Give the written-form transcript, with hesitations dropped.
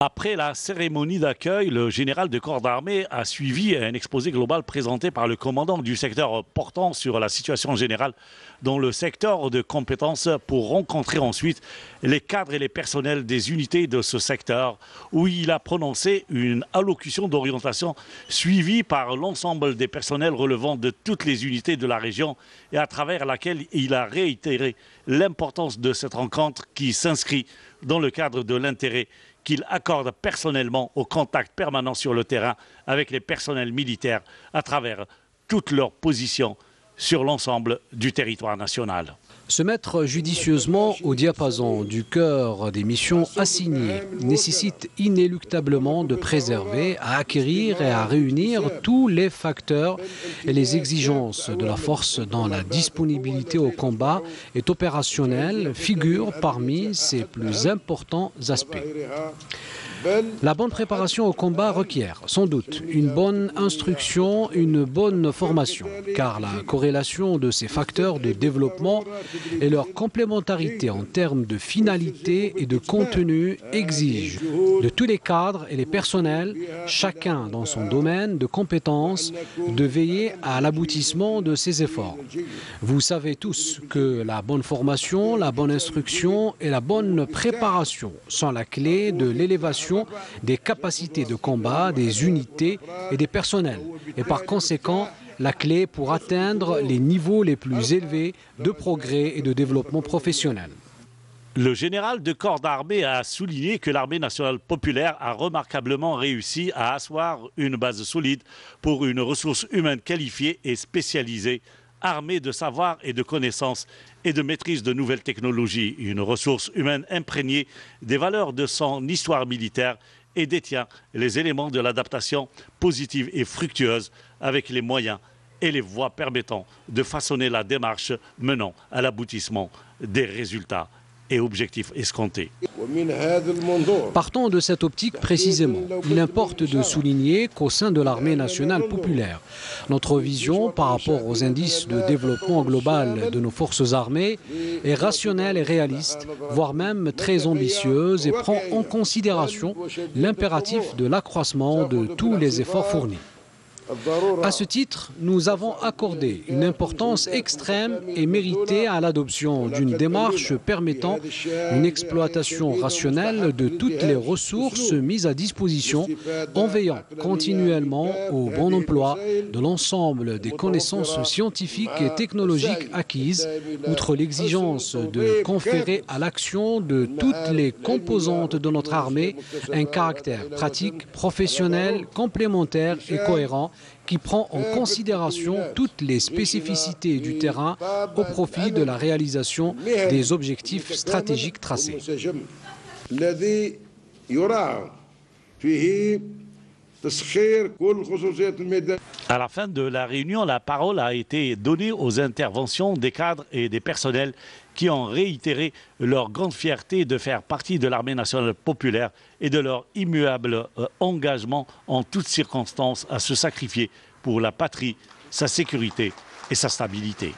Après la cérémonie d'accueil, le général de corps d'armée a suivi un exposé global présenté par le commandant du secteur portant sur la situation générale dans le secteur de compétences pour rencontrer ensuite les cadres et les personnels des unités de ce secteur où il a prononcé une allocution d'orientation suivie par l'ensemble des personnels relevant de toutes les unités de la région et à travers laquelle il a réitéré l'importance de cette rencontre qui s'inscrit dans le cadre de l'intérêt qu'il accorde personnellement au contact permanent sur le terrain avec les personnels militaires à travers toutes leurs positions sur l'ensemble du territoire national. Se mettre judicieusement au diapason du cœur des missions assignées nécessite inéluctablement de préserver, à acquérir et à réunir tous les facteurs et les exigences de la force dont la disponibilité au combat est opérationnelle figure parmi ses plus importants aspects. La bonne préparation au combat requiert sans doute une bonne instruction, une bonne formation, car la corrélation de ces facteurs de développement et leur complémentarité en termes de finalité et de contenu exigent de tous les cadres et les personnels, chacun dans son domaine de compétences, de veiller à l'aboutissement de ces efforts. Vous savez tous que la bonne formation, la bonne instruction et la bonne préparation sont la clé de l'élévation des capacités de combat, des unités et des personnels, et par conséquent la clé pour atteindre les niveaux les plus élevés de progrès et de développement professionnel. Le général de corps d'armée a souligné que l'armée nationale populaire a remarquablement réussi à asseoir une base solide pour une ressource humaine qualifiée et spécialisée, armée de savoir et de connaissances et de maîtrise de nouvelles technologies, une ressource humaine imprégnée des valeurs de son histoire militaire et détient les éléments de l'adaptation positive et fructueuse avec les moyens et les voies permettant de façonner la démarche menant à l'aboutissement des résultats et objectifs escomptés. Partons de cette optique précisément. Il importe de souligner qu'au sein de l'armée nationale populaire, notre vision par rapport aux indices de développement global de nos forces armées est rationnelle et réaliste, voire même très ambitieuse et prend en considération l'impératif de l'accroissement de tous les efforts fournis. À ce titre, nous avons accordé une importance extrême et méritée à l'adoption d'une démarche permettant une exploitation rationnelle de toutes les ressources mises à disposition en veillant continuellement au bon emploi de l'ensemble des connaissances scientifiques et technologiques acquises, outre l'exigence de conférer à l'action de toutes les composantes de notre armée un caractère pratique, professionnel, complémentaire et cohérent qui prend en considération toutes les spécificités du terrain au profit de la réalisation des objectifs stratégiques tracés. À la fin de la réunion, la parole a été donnée aux interventions des cadres et des personnels qui ont réitéré leur grande fierté de faire partie de l'armée nationale populaire et de leur immuable engagement en toutes circonstances à se sacrifier pour la patrie, sa sécurité et sa stabilité.